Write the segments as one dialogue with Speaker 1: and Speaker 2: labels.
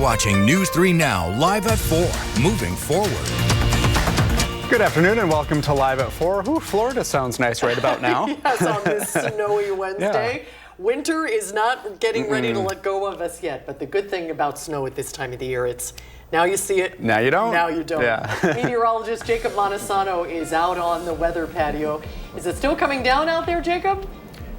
Speaker 1: watching News 3 Now, live at 4, moving forward.
Speaker 2: Good afternoon and welcome to Live at 4. Ooh, Florida sounds nice right about now.
Speaker 3: Yes, on this snowy Wednesday. Yeah. Winter is not getting ready to let go of us yet, but the good thing about snow at this time of the year, it's now you see it.
Speaker 2: Now you don't.
Speaker 3: Now you don't.
Speaker 2: Yeah.
Speaker 3: Meteorologist Jacob Montesano is out on the weather patio. Is it still coming down out there, Jacob?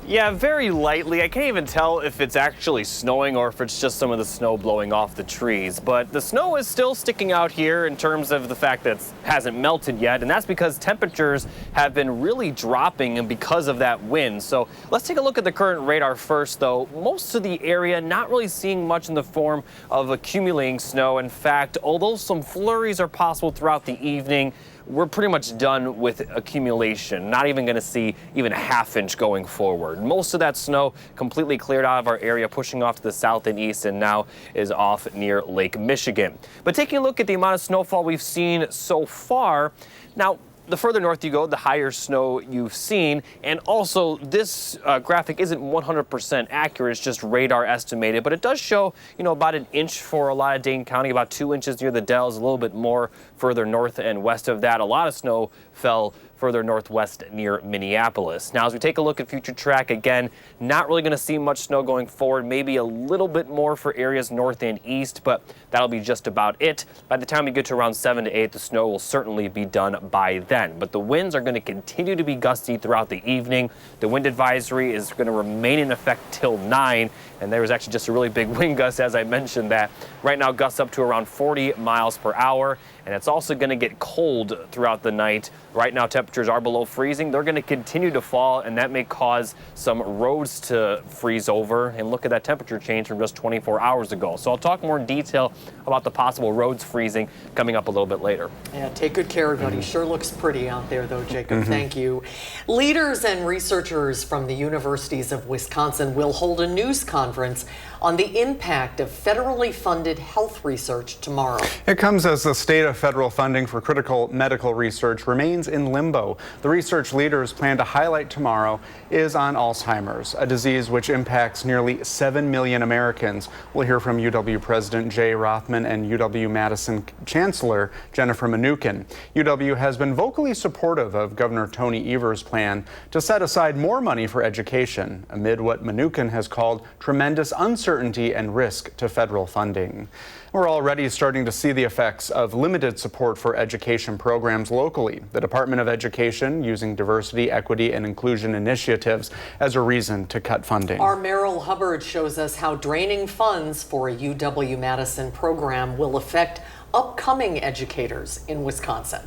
Speaker 4: Yeah, very lightly. I can't even tell if it's actually snowing or if it's just some of the snow blowing off the trees. But the snow is still sticking out here in terms of the fact that it hasn't melted yet. And that's because temperatures have been really dropping and because of that wind. So let's take a look at the current radar first, though. Most of the area not really seeing much in the form of accumulating snow. In fact, although some flurries are possible throughout the evening, we're pretty much done with accumulation. Not even going to see even a half-inch going forward. Most of that snow completely cleared out of our area, pushing off to the south and east, and now is off near Lake Michigan. But taking a look at the amount of snowfall we've seen so far, now, the further north you go, the higher snow you've seen. And also, this graphic isn't 100% accurate. It's just radar estimated. But it does show, about an inch for a lot of Dane County, about 2 inches near the Dells, a little bit more further north and west of that. A lot of snow fell further northwest near Minneapolis. Now, as we take a look at future track, again, not really going to see much snow going forward, maybe a little bit more for areas north and east, but that'll be just about it. By the time we get to around 7 to 8, the snow will certainly be done by then. But the winds are going to continue to be gusty throughout the evening. The wind advisory is going to remain in effect till 9, and there was actually just a really big wind gust, as I mentioned that. Right now, gusts up to around 40 miles per hour, and it's also going to get cold throughout the night. Right now, temperatures are below freezing. They're going to continue to fall, and that may cause some roads to freeze over. And look at that temperature change from just 24 hours ago. So I'll talk more in detail about the possible roads freezing coming up a little bit later.
Speaker 3: Yeah, take good care, everybody. Sure looks pretty out there, though, Jacob. Thank you. Leaders and researchers from the universities of Wisconsin will hold a news conference on the impact of federally funded health research tomorrow.
Speaker 2: It comes as the state of federal funding for critical medical research remains in limbo. The research leaders plan to highlight tomorrow is on Alzheimer's, a disease which impacts nearly 7 million Americans. We'll hear from UW President Jay Rothman and UW-Madison Chancellor Jennifer Mnuchin. UW has been vocally supportive of Governor Tony Evers' plan to set aside more money for education amid what Mnuchin has called tremendous uncertainty and risk to federal funding. We're already starting to see the effects of limited support for education programs locally. The Department of Education using diversity, equity, and inclusion initiatives as a reason to cut funding.
Speaker 3: Our Merrill Hubbard shows us how draining funds for a UW-Madison program will affect upcoming educators in Wisconsin.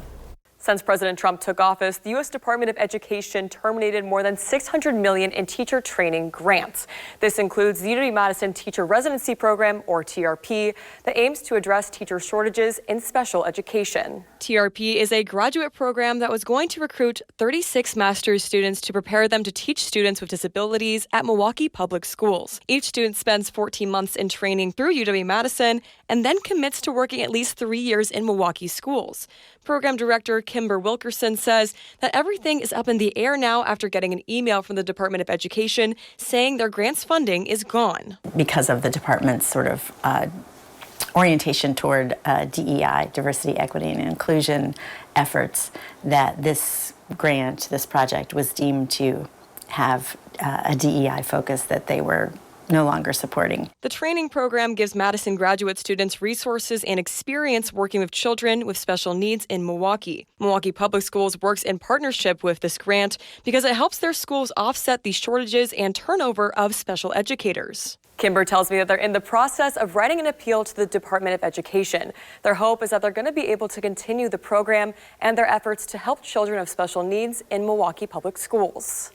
Speaker 5: Since President Trump took office, the U.S. Department of Education terminated more than $600 million in teacher training grants. This includes the UW-Madison Teacher Residency Program, or TRP, that aims to address teacher shortages in special education. TRP is a graduate program that was going to recruit 36 master's students to prepare them to teach students with disabilities at Milwaukee Public Schools. Each student spends 14 months in training through UW-Madison and then commits to working at least 3 years in Milwaukee schools. Program Director Kimber Wilkerson says that everything is up in the air now after getting an email from the Department of Education saying their grants funding is gone.
Speaker 6: Because of the department's sort of orientation toward DEI, diversity, equity, and inclusion efforts, that this grant, this project, was deemed to have a DEI focus that they were no longer supporting.
Speaker 5: The training program gives Madison graduate students resources and experience working with children with special needs in Milwaukee. Milwaukee Public Schools works in partnership with this grant because it helps their schools offset the shortages and turnover of special educators. Kimber tells me that they're in the process of writing an appeal to the Department of Education. Their hope is that they're going to be able to continue the program and their efforts to help children of special needs in Milwaukee Public Schools.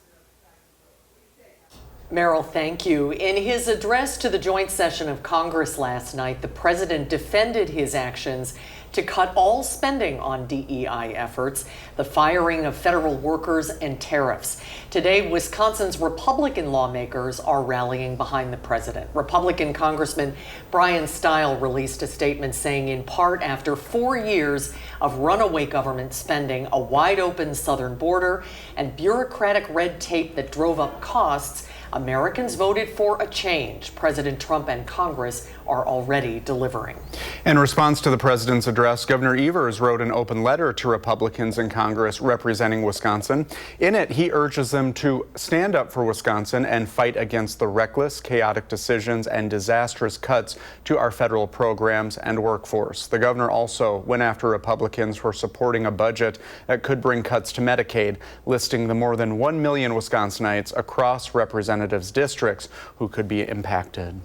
Speaker 3: Merrill, thank you. In his address to the joint session of Congress last night, the president defended his actions to cut all spending on DEI efforts, the firing of federal workers, and tariffs. Today, Wisconsin's Republican lawmakers are rallying behind the president. Republican Congressman Brian Stile released a statement saying, in part, after 4 years of runaway government spending, a wide open southern border, and bureaucratic red tape that drove up costs, Americans voted for a change. President Trump and Congress are already delivering.
Speaker 2: In response to the president's address, Governor Evers wrote an open letter to Republicans in Congress representing Wisconsin. In it, he urges them to stand up for Wisconsin and fight against the reckless, chaotic decisions and disastrous cuts to our federal programs and workforce. The governor also went after Republicans for supporting a budget that could bring cuts to Medicaid, listing the more than 1 million Wisconsinites across representatives' districts who could be impacted.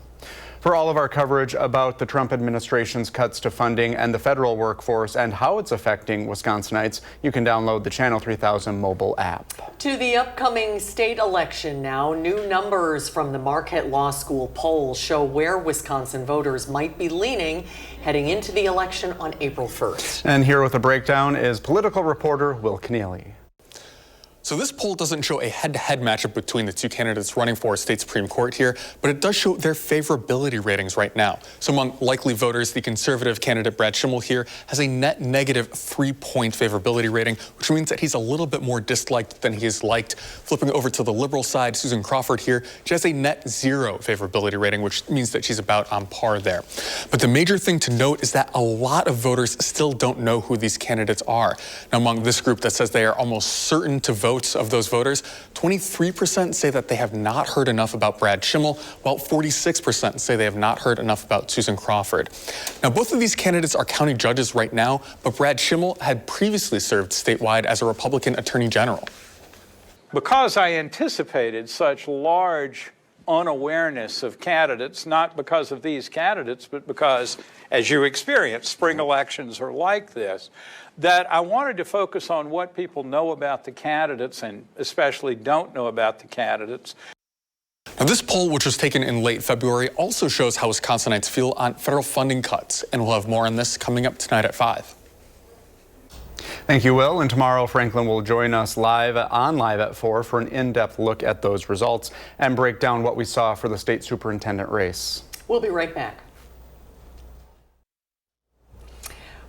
Speaker 2: For all of our coverage about the Trump administration's cuts to funding and the federal workforce and how it's affecting Wisconsinites, you can download the Channel 3000 mobile app.
Speaker 3: To the upcoming state election now, new numbers from the Marquette Law School poll show where Wisconsin voters might be leaning heading into the election on April 1st.
Speaker 2: And here with a breakdown is political reporter Will Keneally.
Speaker 7: So this poll doesn't show a head-to-head matchup between the two candidates running for state Supreme Court here, but it does show their favorability ratings right now. So among likely voters, the conservative candidate Brad Schimmel here has a net negative 3-point favorability rating, which means that he's a little bit more disliked than he is liked. Flipping over to the liberal side, Susan Crawford here, she has a net 0 favorability rating, which means that she's about on par there. But the major thing to note is that a lot of voters still don't know who these candidates are. Now, among this group that says they are almost certain to vote, of those voters, 23% say that they have not heard enough about Brad Schimmel, while 46% say they have not heard enough about Susan Crawford. Now, both of these candidates are county judges right now, but Brad Schimmel had previously served statewide as a Republican attorney general.
Speaker 8: Because I anticipated such large unawareness of candidates, not because of these candidates, but because, as you experience, spring elections are like this, that I wanted to focus on what people know about the candidates and especially don't know about the candidates.
Speaker 7: Now, this poll, which was taken in late February, also shows how Wisconsinites feel on federal funding cuts, and we'll have more on this coming up tonight at 5.
Speaker 2: Thank you, Will. And tomorrow, Franklin will join us live at 4 for an in-depth look at those results and break down what we saw for the state superintendent race.
Speaker 3: We'll be right back.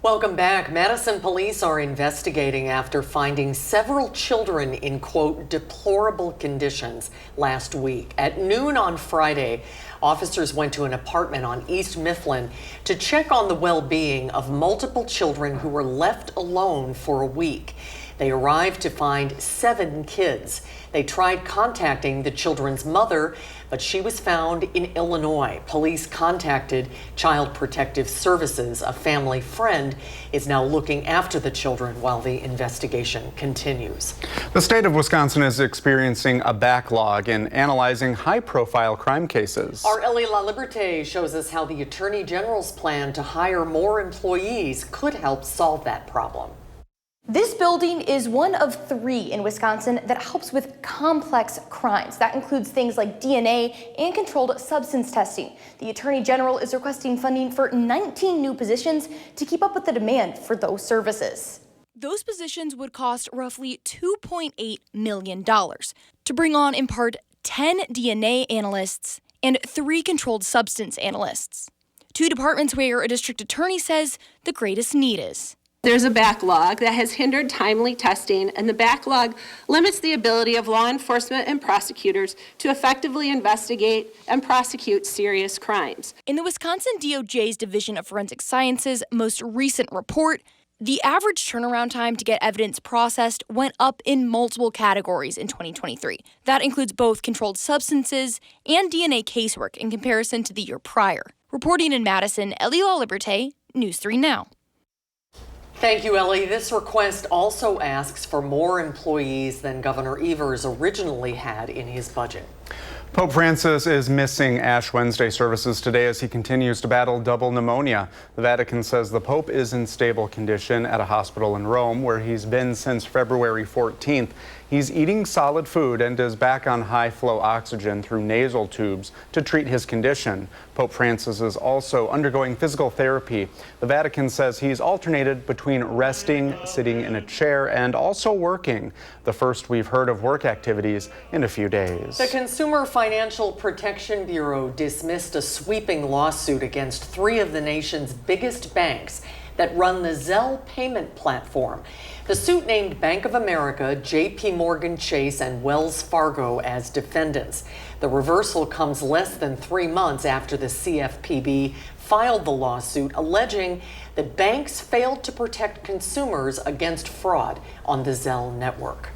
Speaker 3: Welcome back. Madison police are investigating after finding several children in, quote, deplorable conditions last week. At noon on Friday, officers went to an apartment on East Mifflin to check on the well-being of multiple children who were left alone for a week. They arrived to find 7 kids. They tried contacting the children's mother, but she was found in Illinois. Police contacted Child Protective Services. A family friend is now looking after the children while the investigation continues.
Speaker 2: The state of Wisconsin is experiencing a backlog in analyzing high-profile crime cases.
Speaker 3: Our Ellie LaLiberte shows us how the Attorney General's plan to hire more employees could help solve that problem.
Speaker 9: This building is one of 3 in Wisconsin that helps with complex crimes. That includes things like DNA and controlled substance testing. The Attorney General is requesting funding for 19 new positions to keep up with the demand for those services.
Speaker 10: Those positions would cost roughly $2.8 million to bring on, in part, 10 DNA analysts and 3 controlled substance analysts. 2 departments where a district attorney says the greatest need is.
Speaker 11: There's a backlog that has hindered timely testing, and the backlog limits the ability of law enforcement and prosecutors to effectively investigate and prosecute serious crimes.
Speaker 10: In the Wisconsin DOJ's Division of Forensic Sciences' most recent report, the average turnaround time to get evidence processed went up in multiple categories in 2023. That includes both controlled substances and DNA casework in comparison to the year prior. Reporting in Madison, Ellie LaLiberte, News 3 Now.
Speaker 3: Thank you, Ellie. This request also asks for more employees than Governor Evers originally had in his budget.
Speaker 2: Pope Francis is missing Ash Wednesday services today as he continues to battle double pneumonia. The Vatican says the Pope is in stable condition at a hospital in Rome, where he's been since February 14th. He's eating solid food and is back on high-flow oxygen through nasal tubes to treat his condition. Pope Francis is also undergoing physical therapy. The Vatican says he's alternated between resting, sitting in a chair, and also working. The first we've heard of work activities in a few days.
Speaker 3: The Consumer Financial Protection Bureau dismissed a sweeping lawsuit against 3 of the nation's biggest banks that run the Zelle payment platform. The suit named Bank of America, J.P. Morgan Chase, and Wells Fargo as defendants. The reversal comes less than 3 months after the CFPB filed the lawsuit alleging that banks failed to protect consumers against fraud on the Zelle network.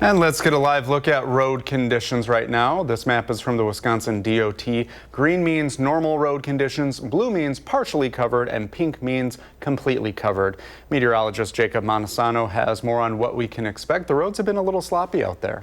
Speaker 2: And let's get a live look at road conditions right now. This map is from the Wisconsin DOT. Green means normal road conditions, blue means partially covered, and pink means completely covered. Meteorologist Jacob Montesano has more on what we can expect. The roads have been a little sloppy out there.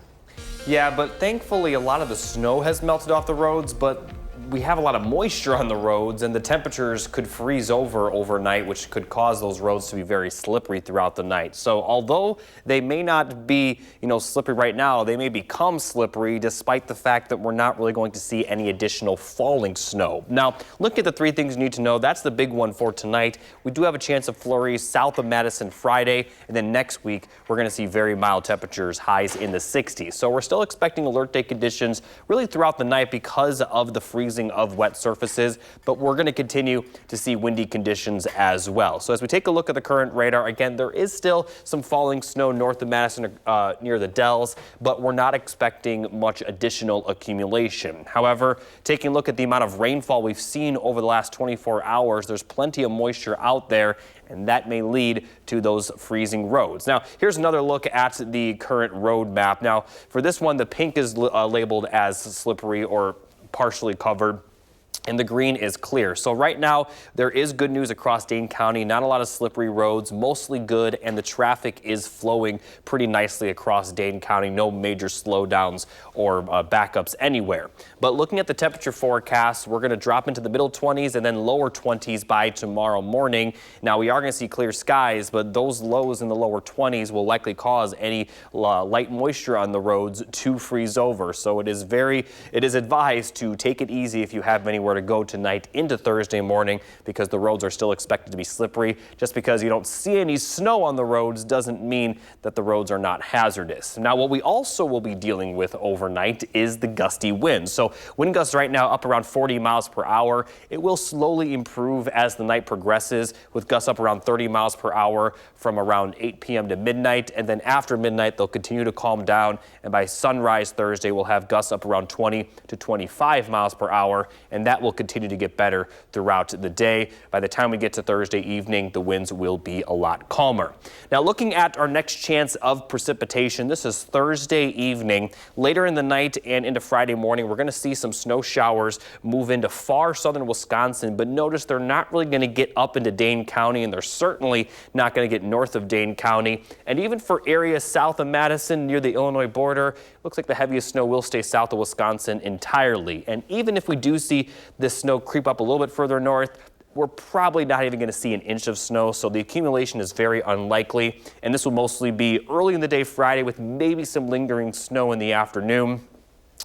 Speaker 4: Yeah, but thankfully a lot of the snow has melted off the roads, but we have a lot of moisture on the roads, and the temperatures could freeze over overnight, which could cause those roads to be very slippery throughout the night. So although they may not be, slippery right now, they may become slippery despite the fact that we're not really going to see any additional falling snow. Now, look at the 3 things you need to know. That's the big one for tonight. We do have a chance of flurries south of Madison Friday, and then next week we're going to see very mild temperatures, highs in the 60s. So we're still expecting alert day conditions really throughout the night because of the freezing of wet surfaces, but we're going to continue to see windy conditions as well. So as we take a look at the current radar, again, there is still some falling snow north of Madison near the Dells, but we're not expecting much additional accumulation. However, taking a look at the amount of rainfall we've seen over the last 24 hours, there's plenty of moisture out there, and that may lead to those freezing roads. Now, here's another look at the current road map. Now, for this one, the pink is labeled as slippery or partially covered, and the green is clear. So right now there is good news across Dane County. Not a lot of slippery roads, mostly good, and the traffic is flowing pretty nicely across Dane County. No major slowdowns or backups anywhere. But looking at the temperature forecast, we're going to drop into the middle 20s and then lower 20s by tomorrow morning. Now we are going to see clear skies, but those lows in the lower 20s will likely cause any light moisture on the roads to freeze over. So it is advised to take it easy if you have anywhere to go tonight into Thursday morning, because the roads are still expected to be slippery. Just because you don't see any snow on the roads doesn't mean that the roads are not hazardous. Now, what we also will be dealing with overnight is the gusty winds. So wind gusts right now up around 40 miles per hour. It will slowly improve as the night progresses, with gusts up around 30 miles per hour from around 8 p.m. to midnight. And then after midnight, they'll continue to calm down. And by sunrise Thursday, we'll have gusts up around 20 to 25 miles per hour. And that will continue to get better throughout the day. By the time we get to Thursday evening, the winds will be a lot calmer. Now, looking at our next chance of precipitation, this is Thursday evening. Later in the night and into Friday morning, we're going to see some snow showers move into far southern Wisconsin, but notice they're not really going to get up into Dane County, and they're certainly not going to get north of Dane County. And even for areas south of Madison near the Illinois border, looks like the heaviest snow will stay south of Wisconsin entirely. And even if we do see this snow creep up a little bit further north, we're probably not even going to see an inch of snow, so the accumulation is very unlikely. And this will mostly be early in the day Friday with maybe some lingering snow in the afternoon.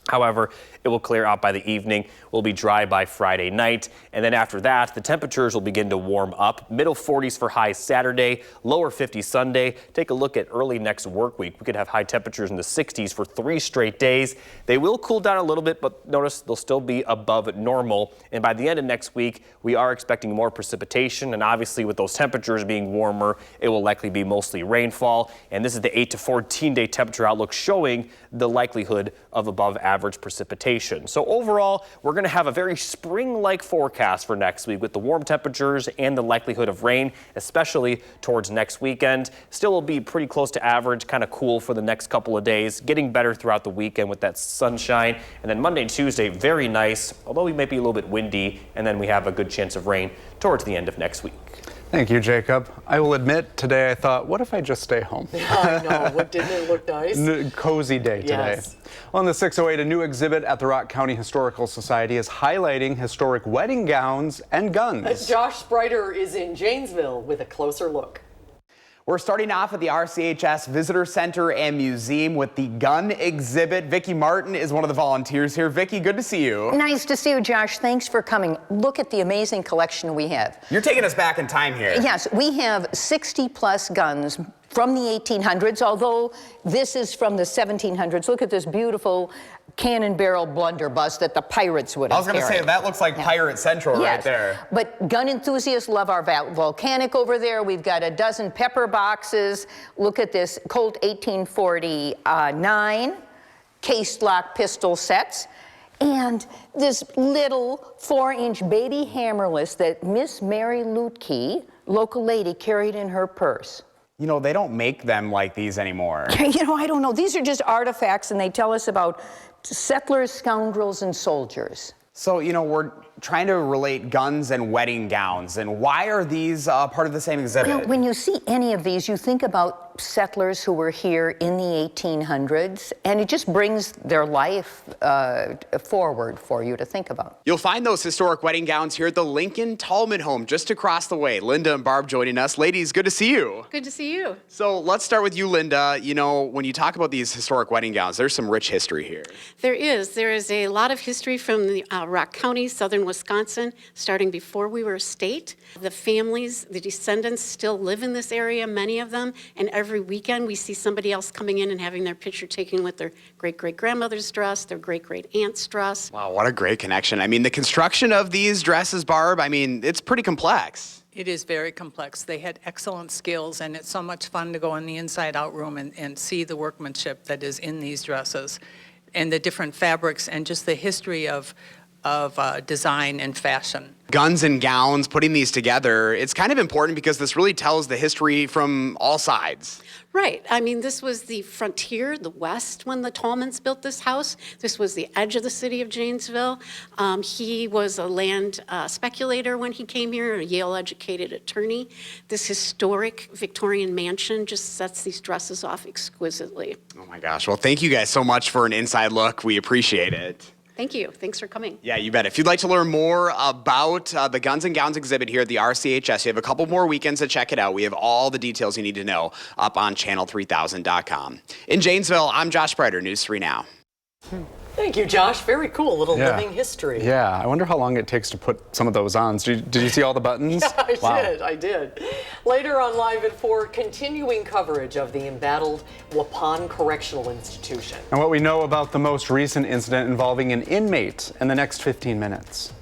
Speaker 4: However, it will clear out by the evening. We'll be dry by Friday night. And then after that, the temperatures will begin to warm up. Middle 40s for highs Saturday, lower 50s Sunday. Take a look at early next work week. We could have high temperatures in the 60s for 3 straight days. They will cool down a little bit, but notice they'll still be above normal. And by the end of next week, we are expecting more precipitation. And obviously with those temperatures being warmer, it will likely be mostly rainfall. And this is the 8 to 14 day temperature outlook showing the likelihood of above average precipitation. So overall, we're going to have a very spring-like forecast for next week with the warm temperatures and the likelihood of rain, especially towards next weekend. Still will be pretty close to average, kind of cool for the next couple of days, getting better throughout the weekend with that sunshine. And then Monday and Tuesday, very nice, although we may be a little bit windy, and then we have a good chance of rain towards the end of next week.
Speaker 2: Thank you, Jacob. I will admit, today I thought, what if I just stay home?
Speaker 3: I know. What, didn't it look nice?
Speaker 2: Cozy day today.
Speaker 3: Yes.
Speaker 2: On the 608, a new exhibit at the Rock County Historical Society is highlighting historic wedding gowns and guns.
Speaker 3: Josh Spreiter is in Janesville with a closer look.
Speaker 12: We're starting off at the RCHS Visitor Center and Museum with the gun exhibit. Vicki Martin is one of the volunteers here. Vicki, good to see you.
Speaker 13: Nice to see you, Josh. Thanks for coming. Look at the amazing collection we have.
Speaker 12: You're taking us back in time here.
Speaker 13: Yes, we have 60 plus guns from the 1800s, although this is from the 1700s. Look at this beautiful cannon barrel blunderbuss that the pirates would have
Speaker 12: I was going to say, that looks like Pirate Central right there.
Speaker 13: But gun enthusiasts love our volcanic over there. We've got a dozen pepper boxes. Look at this Colt 1849 case lock pistol sets. And this little 4-inch baby hammerless that Miss Mary Lutke, local lady, carried in her purse.
Speaker 12: You know, they don't make them like these anymore.
Speaker 13: You know, I don't know. These are just artifacts, and they tell us about settlers, scoundrels, and soldiers.
Speaker 12: So, you know, we're trying to relate guns and wedding gowns, and why are these part of the same exhibit?
Speaker 13: You know, when you see any of these, you think about settlers who were here in the 1800s, and it just brings their life forward for you to think about.
Speaker 12: You'll find those historic wedding gowns here at the Lincoln Tallman home just across the way. Linda and Barb joining us. Ladies, good to see you.
Speaker 11: Good to see you.
Speaker 12: So let's start with you, Linda. You know, when you talk about these historic wedding gowns, there's some rich history here.
Speaker 11: There is a lot of history from the Rock County, southern Wisconsin, starting before we were a state. The families, the descendants still live in this area, many of them, and every weekend we see somebody else coming in and having their picture taken with their great-great-grandmother's dress, their great-great-aunt's dress.
Speaker 12: Wow, what a great connection. I mean, the construction of these dresses, Barb, I mean, it's pretty complex.
Speaker 14: It is very complex. They had excellent skills, and it's so much fun to go in the inside-out room and see the workmanship that is in these dresses and the different fabrics and just the history of design and fashion.
Speaker 12: Guns and gowns, putting these together, it's kind of important because this really tells the history from all sides.
Speaker 11: Right. I mean, this was the frontier, the West, when the Tallmans built this house. This was the edge of the city of Janesville. He was a land speculator when he came here, a Yale-educated attorney. This historic Victorian mansion just sets these dresses off exquisitely.
Speaker 12: Oh my gosh. Well, thank you guys so much for an inside look. We appreciate it.
Speaker 11: Thank you. Thanks for coming.
Speaker 12: Yeah, you bet. If you'd like to learn more about the Guns and Gowns exhibit here at the RCHS, you have a couple more weekends to check it out. We have all the details you need to know up on channel3000.com. In Janesville, I'm Josh Brighter, News 3 Now.
Speaker 3: Thank you, Josh. Very cool. Little living history.
Speaker 2: Yeah, I wonder how long it takes to put some of those on. Did you see all the buttons?
Speaker 3: Yeah, I did. Later on Live at 4, continuing coverage of the embattled Waupun Correctional Institution.
Speaker 2: And what we know about the most recent incident involving an inmate in the next 15 minutes.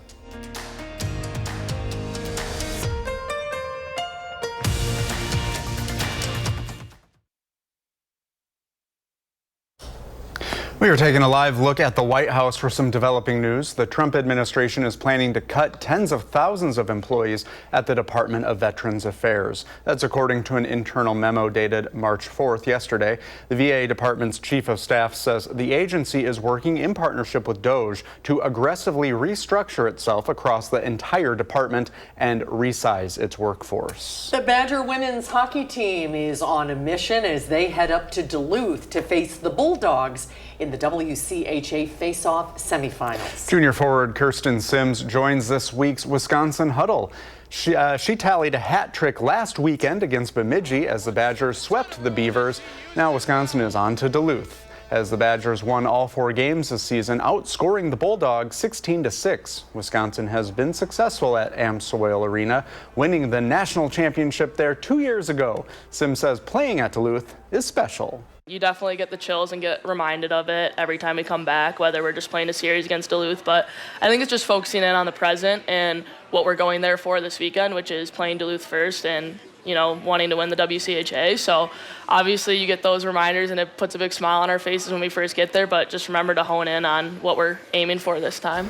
Speaker 2: We are taking a live look at the White House for some developing news. The Trump administration is planning to cut tens of thousands of employees at the Department of Veterans Affairs. That's according to an internal memo dated March 4th, yesterday. The VA department's chief of staff says the agency is working in partnership with DOJ to aggressively restructure itself across the entire department and resize its workforce.
Speaker 3: The Badger women's hockey team is on a mission as they head up to Duluth to face the Bulldogs in the WCHA face-off semifinals.
Speaker 2: Junior forward Kirsten Sims joins this week's Wisconsin Huddle. She tallied a hat trick last weekend against Bemidji as the Badgers swept the Beavers. Now Wisconsin is on to Duluth as the Badgers won all 4 games this season, outscoring the Bulldogs 16-6. Wisconsin has been successful at AmSoil Arena, winning the national championship there 2 years ago. Sims says playing at Duluth is special.
Speaker 15: You definitely get the chills and get reminded of it every time we come back, whether we're just playing a series against Duluth. But I think it's just focusing in on the present and what we're going there for this weekend, which is playing Duluth first and, you know, wanting to win the WCHA. So obviously you get those reminders and it puts a big smile on our faces when we first get there, but just remember to hone in on what we're aiming for this time.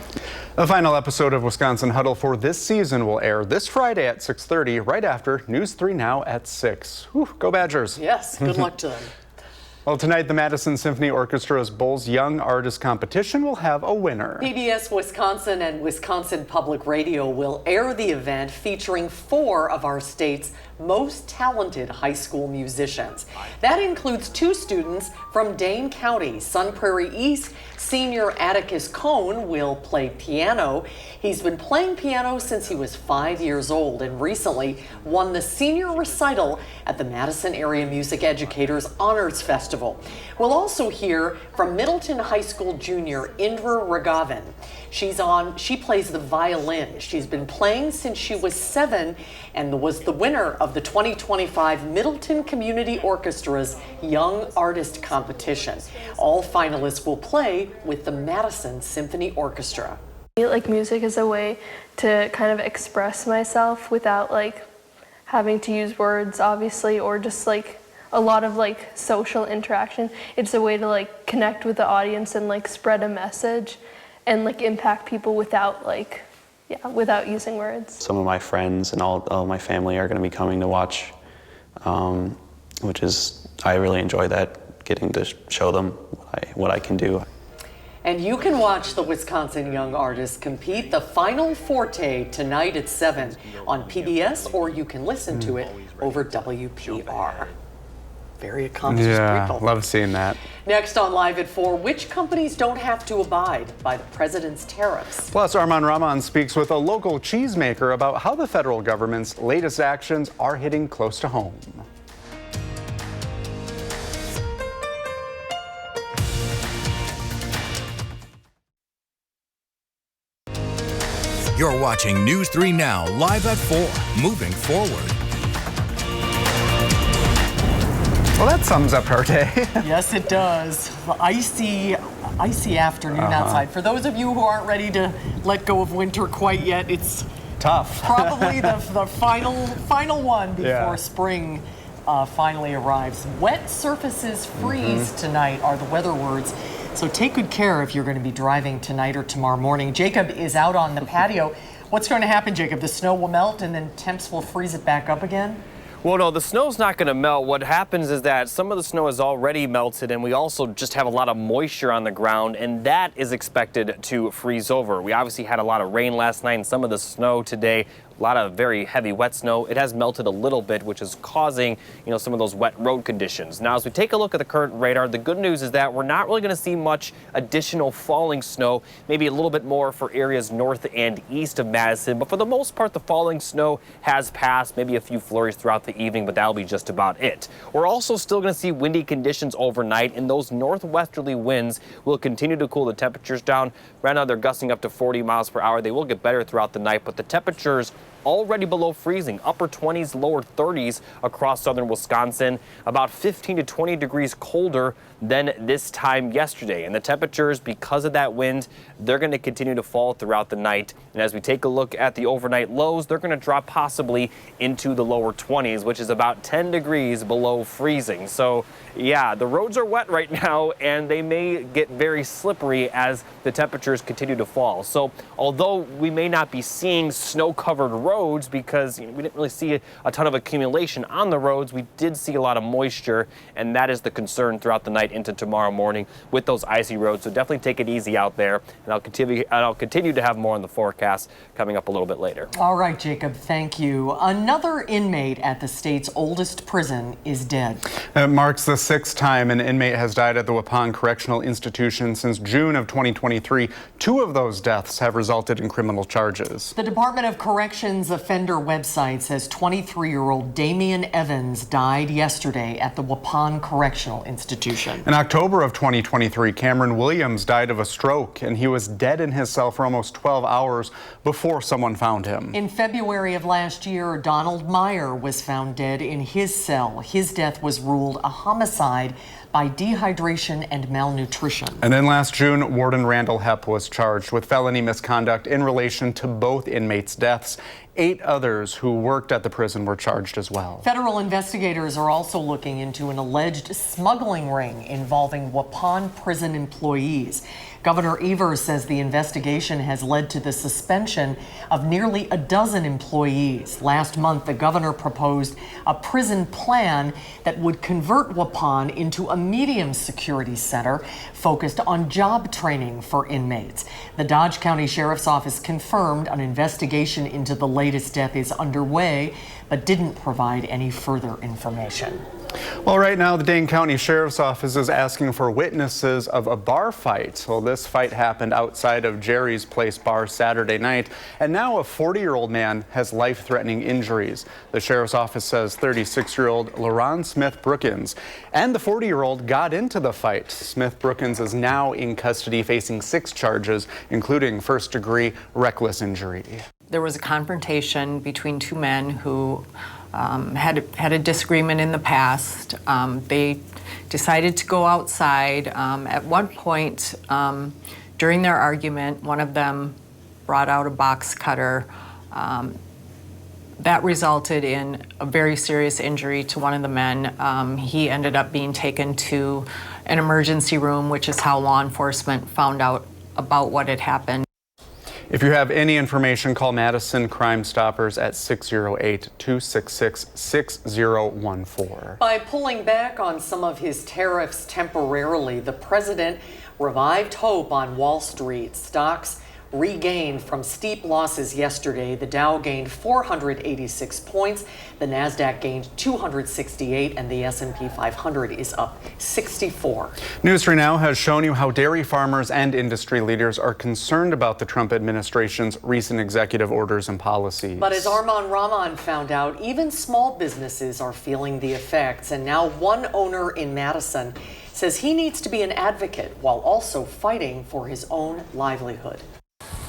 Speaker 2: The final episode of Wisconsin Huddle for this season will air this Friday at 6:30, right after News 3 Now at 6. Whew, go Badgers.
Speaker 3: Yes, good luck to them.
Speaker 2: Well, tonight, the Madison Symphony Orchestra's Bulls Young Artist Competition will have a winner.
Speaker 3: PBS Wisconsin and Wisconsin Public Radio will air the event featuring 4 of our state's most talented high school musicians. That includes 2 students from Dane County. Sun Prairie East senior Atticus Cohn will play piano. He's been playing piano since he was 5 years old and recently won the senior recital at the Madison Area Music Educators Honors Festival. We'll also hear from Middleton High School junior Indra Raghavan. She plays the violin. She's been playing since she was 7 and was the winner of the 2025 Middleton Community Orchestra's Young Artist Competition. All finalists will play with the Madison Symphony Orchestra.
Speaker 16: Like music is a way to kind of express myself without like having to use words, obviously, or just like a lot of like social interaction. It's a way to like connect with the audience and like spread a message. and like impact people without without using words.
Speaker 17: Some of my friends and all my family are going to be coming to watch, which is, I really enjoy that, getting to show them what I can do.
Speaker 3: And you can watch the Wisconsin young artists compete. The Final Forte tonight at 7 on PBS, or you can listen to it over WPR. Very accomplished people.
Speaker 2: Love seeing that.
Speaker 3: Next on Live at 4, which companies don't have to abide by the president's tariffs?
Speaker 2: Plus, Arman Rahman speaks with a local cheesemaker about how the federal government's latest actions are hitting close to home.
Speaker 1: You're watching News 3 Now, live at 4, moving forward.
Speaker 2: Well, that sums up her day.
Speaker 3: Yes, it does. Icy afternoon outside. For those of you who aren't ready to let go of winter quite yet, it's
Speaker 2: tough.
Speaker 3: Probably the final one before spring finally arrives. Wet surfaces freeze tonight are the weather words. So take good care if you're going to be driving tonight or tomorrow morning. Jacob is out on the patio. What's going to happen, Jacob? The snow will melt and then temps will freeze it back up again?
Speaker 4: Well, no, the snow's not going to melt. What happens is that some of the snow has already melted, and we also just have a lot of moisture on the ground, and that is expected to freeze over. We obviously had a lot of rain last night and some of the snow today. A lot of very heavy wet snow. It has melted a little bit, which is causing, some of those wet road conditions. Now, as we take a look at the current radar, the good news is that we're not really going to see much additional falling snow, maybe a little bit more for areas north and east of Madison. But for the most part, the falling snow has passed, maybe a few flurries throughout the evening, but that'll be just about it. We're also still going to see windy conditions overnight, and those northwesterly winds will continue to cool the temperatures down. Right now, they're gusting up to 40 miles per hour. They will get better throughout the night, but the temperatures already below freezing, upper 20s, lower 30s across southern Wisconsin, about 15 to 20 degrees colder than this time yesterday. And the temperatures, because of that wind, they're going to continue to fall throughout the night. And as we take a look at the overnight lows, they're going to drop possibly into the lower 20s, which is about 10 degrees below freezing. So yeah, the roads are wet right now, and they may get very slippery as the temperatures continue to fall. So although we may not be seeing snow-covered roads because we didn't really see a ton of accumulation on the roads, we did see a lot of moisture, and that is the concern throughout the night into tomorrow morning with those icy roads. So definitely take it easy out there, and I'll continue to have more on the forecast coming up a little bit later.
Speaker 3: All right, Jacob, thank you. Another inmate at the state's oldest prison is dead.
Speaker 2: It marks the 6th time an inmate has died at the Waupun Correctional Institution since June of 2023. 2 of those deaths have resulted in criminal charges.
Speaker 3: The Department of Corrections offender website says 23-year-old Damian Evans died yesterday at the Waupun Correctional Institution.
Speaker 2: In October of 2023, Cameron Williams died of a stroke, and he was dead in his cell for almost 12 hours before someone found him.
Speaker 3: In February of last year, Donald Meyer was found dead in his cell. His death was ruled a homicide by dehydration and malnutrition.
Speaker 2: And then last June, Warden Randall Hepp was charged with felony misconduct in relation to both inmates' deaths. 8 others who worked at the prison were charged as well.
Speaker 3: Federal investigators are also looking into an alleged smuggling ring involving Waupun prison employees. Governor Evers says the investigation has led to the suspension of nearly a dozen employees. Last month, the governor proposed a prison plan that would convert Waupun into a medium security center focused on job training for inmates. The Dodge County Sheriff's Office confirmed an investigation into the latest death is underway, but didn't provide any further information.
Speaker 2: Well, right now, the Dane County Sheriff's Office is asking for witnesses of a bar fight. Well, this fight happened outside of Jerry's Place Bar Saturday night, and now a 40-year-old man has life-threatening injuries. The Sheriff's Office says 36-year-old LaRon Smith Brookins and the 40-year-old got into the fight. Smith Brookins is now in custody facing 6 charges, including first-degree reckless injury.
Speaker 18: There was a confrontation between 2 men who had a disagreement in the past. They decided to go outside. At one point during their argument, one of them brought out a box cutter. That resulted in a very serious injury to one of the men. He ended up being taken to an emergency room, which is how law enforcement found out about what had happened.
Speaker 2: If you have any information, call Madison Crime Stoppers at 608-266-6014.
Speaker 3: By pulling back on some of his tariffs temporarily, the president revived hope on Wall Street. Stocks regained from steep losses yesterday. The Dow gained 486 points, the Nasdaq gained 268, and the S&P 500 is up 64.
Speaker 2: News 3 Now has shown you how dairy farmers and industry leaders are concerned about the Trump administration's recent executive orders and policies.
Speaker 3: But as Arman Rahman found out, even small businesses are feeling the effects, and now one owner in Madison says he needs to be an advocate while also fighting for his own livelihood.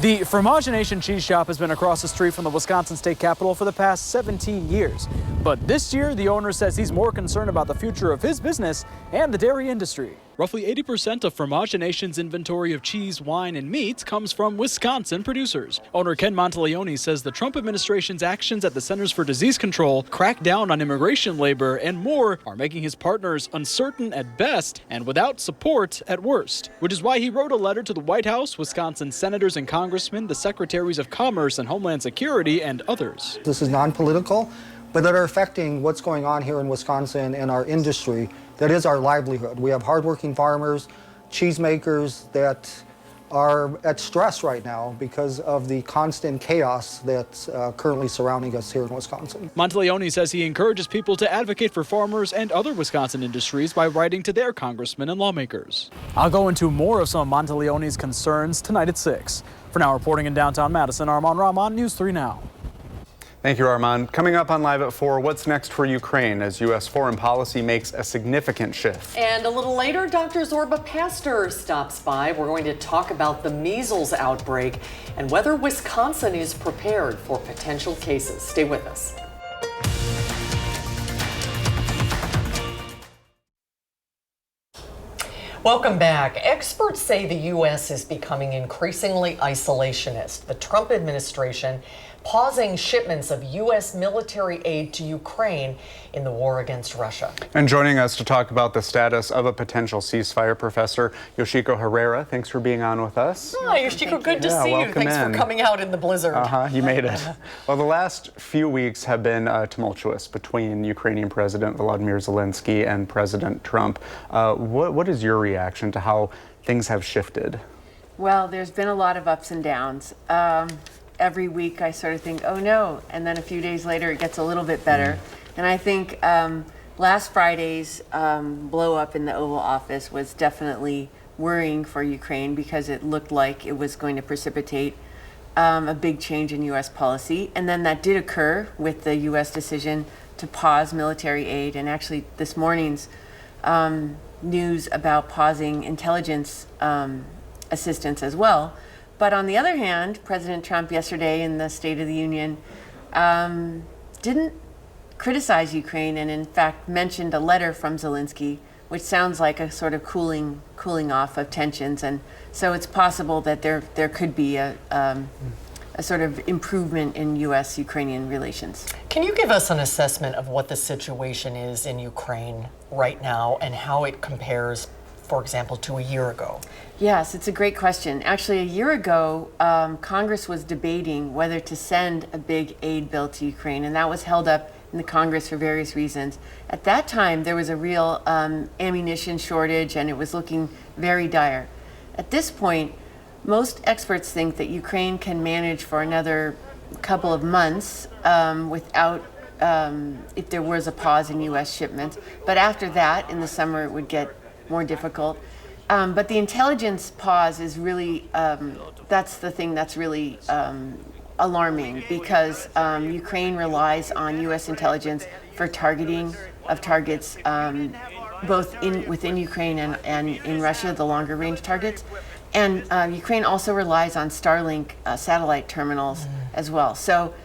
Speaker 19: The Fromagination cheese shop has been across the street from the Wisconsin state capitol for the past 17 years. But this year, the owner says he's more concerned about the future of his business and the dairy industry. Roughly 80% of Fromagination's inventory of cheese, wine, and meats comes from Wisconsin producers. Owner Ken Monteleone says the Trump administration's actions at the Centers for Disease Control, crack down on immigration labor, and more are making his partners uncertain at best and without support at worst, which is why he wrote a letter to the White House, Wisconsin senators and congressmen, the secretaries of Commerce and Homeland Security, and others.
Speaker 20: This is non-political, but that are affecting what's going on here in Wisconsin and our industry. That is our livelihood. We have hardworking farmers, cheesemakers that are at stress right now because of the constant chaos that's currently surrounding us here in Wisconsin.
Speaker 19: Monteleone says he encourages people to advocate for farmers and other Wisconsin industries by writing to their congressmen and lawmakers. I'll go into more of some of Monteleone's concerns tonight at 6. For now, reporting in downtown Madison, Arman Rahman, News 3 Now.
Speaker 2: Thank you, Arman. Coming up on Live at 4, what's next for Ukraine as U.S. foreign policy makes a significant shift?
Speaker 3: And a little later, Dr. Zorba Pastor stops by. We're going to talk about the measles outbreak and whether Wisconsin is prepared for potential cases. Stay with us. Welcome back. Experts say the U.S. is becoming increasingly isolationist. The Trump administration pausing shipments of U.S. military aid to Ukraine in the war against Russia.
Speaker 2: And joining us to talk about the status of a potential ceasefire, Professor Yoshiko Herrera. Thanks for being on with us.
Speaker 3: Hi, Yoshiko, good to see you. Thanks for coming out in the blizzard.
Speaker 2: You made it. Well, the last few weeks have been tumultuous between Ukrainian President Volodymyr Zelensky and President Trump. What is your reaction to how things have shifted?
Speaker 21: Well, there's been a lot of ups and downs. Every week I sort of think, oh no, and then a few days later it gets a little bit better. And I think last Friday's blow up in the Oval Office was definitely worrying for Ukraine because it looked like it was going to precipitate a big change in U.S. policy. And then that did occur with the U.S. decision to pause military aid, and actually this morning's news about pausing intelligence assistance as well. But on the other hand, President Trump yesterday in the State of the Union didn't criticize Ukraine, and in fact mentioned a letter from Zelensky, which sounds like a sort of cooling off of tensions. And so it's possible that there could be a sort of improvement in U.S.-Ukrainian relations.
Speaker 3: Can you give us an assessment of what the situation is in Ukraine right now and how it compares, for example, to a year ago?
Speaker 21: Yes, it's a great question. Actually, a year ago, Congress was debating whether to send a big aid bill to Ukraine, and that was held up in the Congress for various reasons. At that time, there was a real ammunition shortage, and it was looking very dire. At this point, most experts think that Ukraine can manage for another couple of months without, if there was a pause in U.S. shipments. But after that, in the summer, it would get more difficult. But the intelligence pause is really, that's the thing that's really alarming, because Ukraine relies on U.S. intelligence for targeting of targets, both within Ukraine and in Russia, the longer range targets. And Ukraine also relies on Starlink satellite terminals as well. So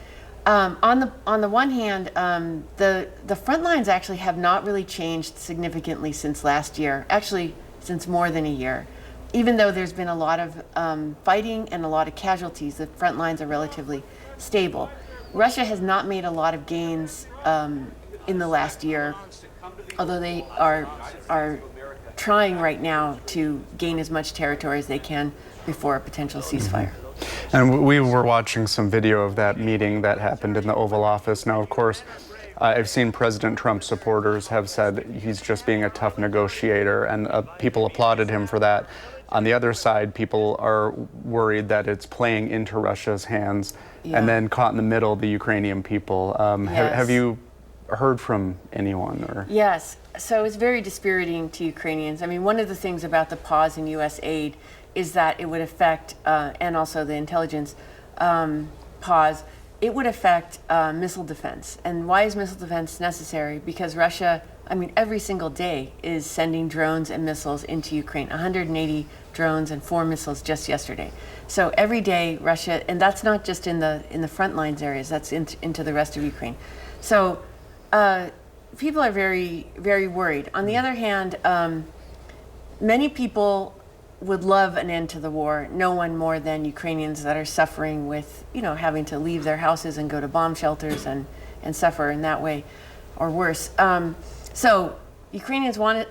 Speaker 21: on the one hand, the front lines actually have not really changed significantly since last year, actually since more than a year. Even though there's been a lot of fighting and a lot of casualties, the front lines are relatively stable. Russia has not made a lot of gains in the last year, although they are trying right now to gain as much territory as they can before a potential ceasefire.
Speaker 2: And we were watching some video of that meeting that happened in the Oval Office. Now, of course, I've seen President Trump supporters have said he's just being a tough negotiator, and people applauded him for that. On the other side, people are worried that it's playing into Russia's hands, and then caught in the middle, the Ukrainian people. Have you heard from anyone? Or?
Speaker 21: Yes, so it's very dispiriting to Ukrainians. I mean, one of the things about the pause in U.S. aid is that it would affect, and also the intelligence pause, it would affect missile defense. And why is missile defense necessary? Because Russia, I mean, every single day is sending drones and missiles into Ukraine. 180 drones and 4 missiles just yesterday. So every day Russia, and that's not just in the front lines areas, that's into the rest of Ukraine. So people are very, very worried. On the other hand, many people would love an end to the war. No one more than Ukrainians that are suffering with, having to leave their houses and go to bomb shelters and suffer in that way, or worse. So Ukrainians want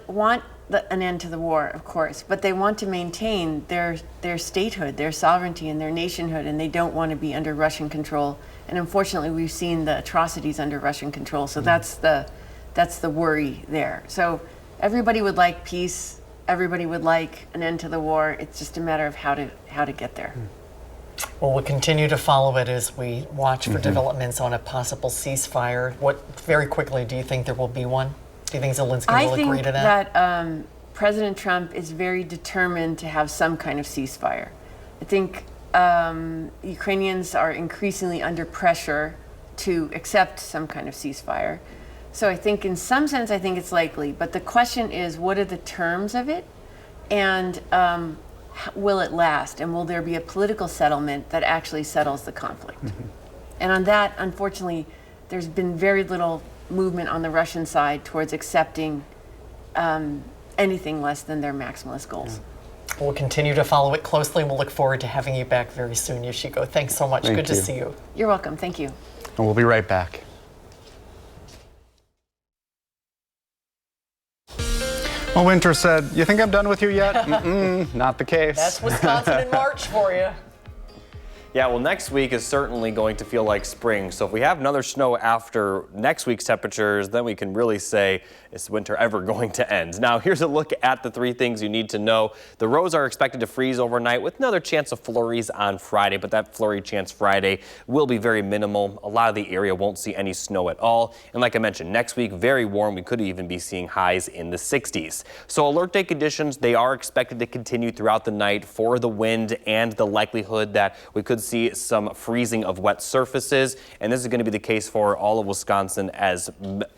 Speaker 21: an end to the war, of course, but they want to maintain their statehood, their sovereignty, and their nationhood, and they don't want to be under Russian control. And unfortunately, we've seen the atrocities under Russian control. So that's the worry there. So everybody would like peace. Everybody would like an end to the war. It's just a matter of how to get there.
Speaker 3: Well, we'll continue to follow it as we watch for developments on a possible ceasefire. Very quickly, do you think there will be one? Do you think Zelensky will agree to that?
Speaker 21: I think that President Trump is very determined to have some kind of ceasefire. I think Ukrainians are increasingly under pressure to accept some kind of ceasefire. So I think in some sense, I think it's likely. But the question is, what are the terms of it? And will it last? And will there be a political settlement that actually settles the conflict? And on that, unfortunately, there's been very little movement on the Russian side towards accepting anything less than their maximalist goals.
Speaker 3: We'll continue to follow it closely. We'll look forward to having you back very soon, Yoshiko. Thanks so much. Good to see you.
Speaker 21: You're welcome. Thank you.
Speaker 2: And we'll be right back. Well, Winter said, "You think I'm done with you yet?" Not the case.
Speaker 3: That's Wisconsin in March for you.
Speaker 4: Yeah, well, next week is certainly going to feel like spring. So if we have another snow after next week's temperatures, then we can really say, is winter ever going to end? Now, here's a look at the 3 things you need to know. The roads are expected to freeze overnight with another chance of flurries on Friday, but that flurry chance Friday will be very minimal. A lot of the area won't see any snow at all. And like I mentioned, next week, very warm. We could even be seeing highs in the 60s. So alert day conditions, they are expected to continue throughout the night for the wind and the likelihood that we could see some freezing of wet surfaces. And this is going to be the case for all of Wisconsin, as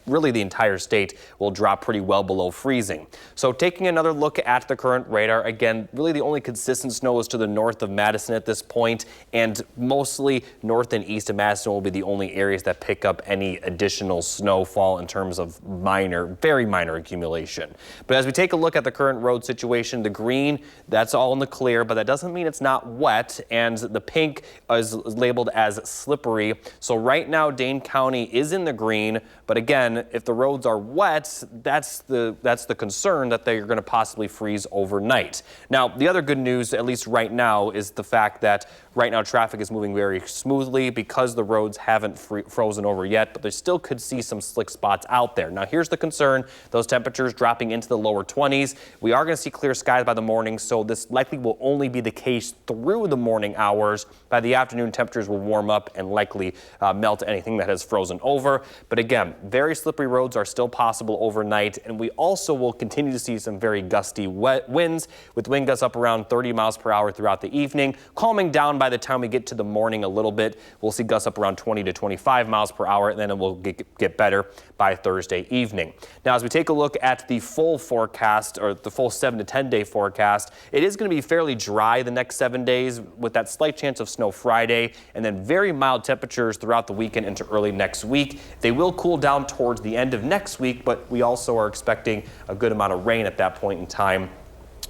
Speaker 4: really the entire state will drop pretty well below freezing. So taking another look at the current radar, again, really the only consistent snow is to the north of Madison at this point, and mostly north and east of Madison will be the only areas that pick up any additional snowfall in terms of minor, very minor accumulation. But as we take a look at the current road situation, the green, that's all in the clear, but that doesn't mean it's not wet, and the pink is labeled as slippery. So right now, Dane County is in the green, but again, if the roads are wet, that's the concern that they're going to possibly freeze overnight. Now, the other good news, at least right now, is the fact that right now traffic is moving very smoothly because the roads haven't frozen over yet, but they still could see some slick spots out there. Now, here's the concern, those temperatures dropping into the lower 20s. We are going to see clear skies by the morning, so this likely will only be the case through the morning hours. By the afternoon, temperatures will warm up and likely melt anything that has frozen over. But again, very slippery roads are still possible overnight, and we also will continue to see some very gusty winds, with wind gusts up around 30 miles per hour throughout the evening, calming down by the time we get to the morning a little bit. We'll see gusts up around 20 to 25 miles per hour, and then it will get better by Thursday evening. Now, as we take a look at the full forecast, or the full 7 to 10 day forecast, it is going to be fairly dry the next 7 days, with that slight chance of snow Friday, and then very mild temperatures throughout the weekend into early next week. They will cool down towards the end of next week, but we also are expecting a good amount of rain at that point in time.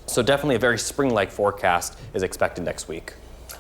Speaker 4: So definitely a very spring-like forecast is expected next week.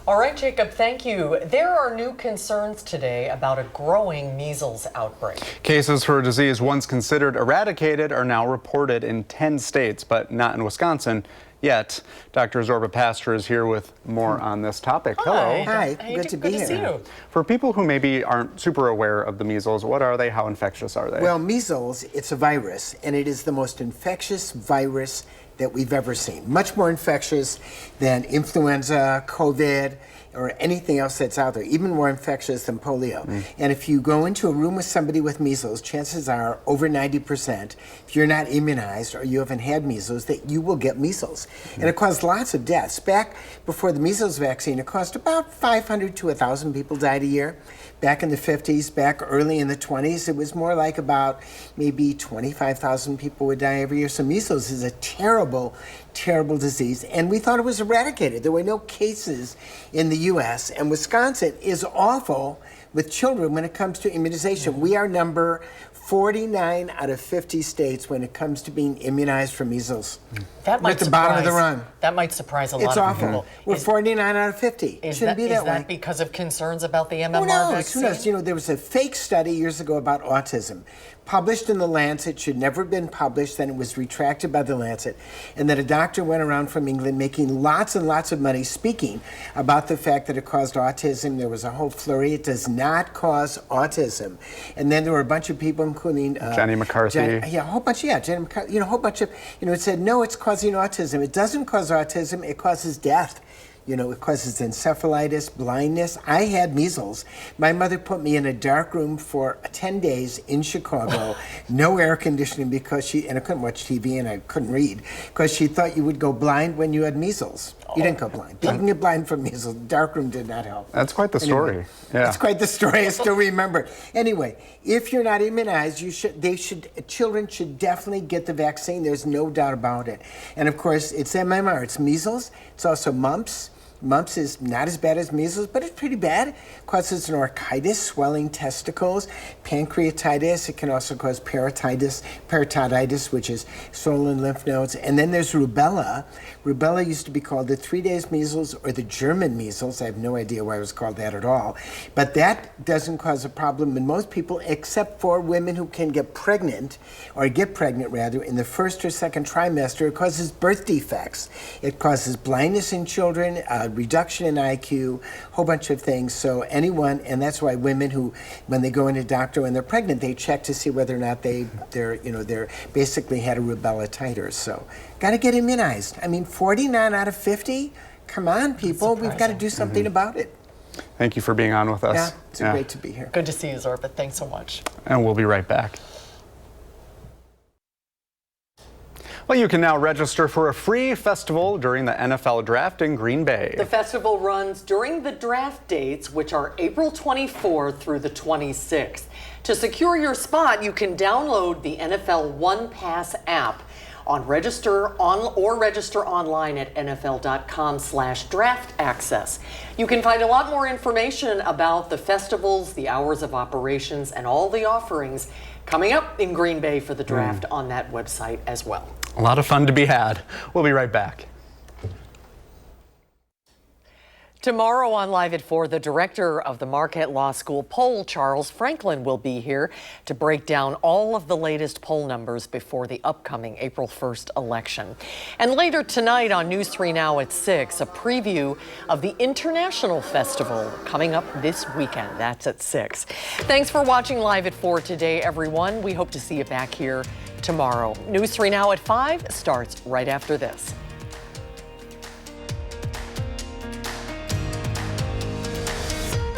Speaker 3: All right, Jacob, thank you. There are new concerns today about a growing measles outbreak.
Speaker 2: Cases for a disease once considered eradicated are now reported in 10 states, but not in Wisconsin. yet. Dr. Zorba Pastor is here with more on this topic. Hello.
Speaker 6: Hi, good to be here.
Speaker 3: See you.
Speaker 2: For people who maybe aren't super aware of the measles, what are they? How infectious are they?
Speaker 6: Well, measles, it's a virus, and it is the most infectious virus that we've ever seen. Much more infectious than influenza, COVID, or anything else that's out there, even more infectious than polio. And if you go into a room with somebody with measles, chances are over 90%, if you're not immunized or you haven't had measles, that you will get measles. And it caused lots of deaths. Back before the measles vaccine, it caused about 500 to 1,000 people died a year. Back in the 50s, back early in the 20s, it was more like about maybe 25,000 people would die every year. So measles is a terrible, terrible disease. And we thought it was eradicated. There were no cases in the U.S. And Wisconsin is awful with children when it comes to immunization. We are number 49 out of 50 states when it comes to being immunized for measles.
Speaker 3: That might
Speaker 6: We're at the bottom of the run.
Speaker 3: That might surprise a lot
Speaker 6: It's
Speaker 3: of
Speaker 6: awful.
Speaker 3: people.
Speaker 6: We're 49 out of 50. It shouldn't be that way.
Speaker 3: Is that because of concerns about the MMR
Speaker 6: Who knows?
Speaker 3: vaccine?
Speaker 6: Who knows? You know, there was a fake study years ago about autism, published in the Lancet, should never have been published, then it was retracted by the Lancet, and then a doctor went around from England making lots and lots of money speaking about the fact that it caused autism. There was a whole flurry. It does not cause autism. And then there were a bunch of people, including
Speaker 2: Jenny McCarthy.
Speaker 6: a whole bunch, Jenny McCarthy, a whole bunch of, it said, no, it's causing autism. It doesn't cause autism, it causes death. It causes encephalitis, blindness. I had measles. My mother put me in a dark room for 10 days in Chicago, no air conditioning and I couldn't watch TV and I couldn't read because she thought you would go blind when you had measles. You didn't go blind. You didn't get blind from measles. Dark room did not help.
Speaker 2: That's quite the story.
Speaker 6: Anyway,
Speaker 2: Yeah.
Speaker 6: That's quite the story. I still remember it. Anyway, if you're not immunized, children should definitely get the vaccine. There's no doubt about it. And of course, it's MMR. It's measles. It's also mumps. Mumps is not as bad as measles, but it's pretty bad. It causes an orchitis, swelling testicles, pancreatitis. It can also cause parotiditis, which is swollen lymph nodes. And then there's rubella. Rubella used to be called the 3 days measles or the German measles. I have no idea why it was called that at all. But that doesn't cause a problem in most people, except for women who can get pregnant in the first or second trimester. It causes birth defects. It causes blindness in children, reduction in IQ, whole bunch of things. So anyone, and that's why women who, when they go into a doctor when they're pregnant, they check to see whether or not they're basically had a rubella titer. So got to get immunized. I mean, 49 out of 50. Come on, people, we've got to do something about it.
Speaker 2: Thank you for being on with us.
Speaker 6: Yeah, it's great to be here.
Speaker 3: Good to see you, Zorba. Thanks so much.
Speaker 2: And we'll be right back. Well, you can now register for a free festival during the NFL draft in Green Bay.
Speaker 3: The festival runs during the draft dates, which are April 24th through the 26th. To secure your spot, you can download the NFL One Pass app or register online at nfl.com/draft access. You can find a lot more information about the festivals, the hours of operations, and all the offerings coming up in Green Bay for the draft on that website as well.
Speaker 2: A lot of fun to be had. We'll be right back.
Speaker 3: Tomorrow on Live at 4, the director of the Marquette Law School poll, Charles Franklin, will be here to break down all of the latest poll numbers before the upcoming April 1st election. And later tonight on News 3 Now at 6, a preview of the International Festival coming up this weekend. That's at 6. Thanks for watching Live at 4 today, everyone. We hope to see you back here tomorrow. News 3 Now at 5 starts right after this.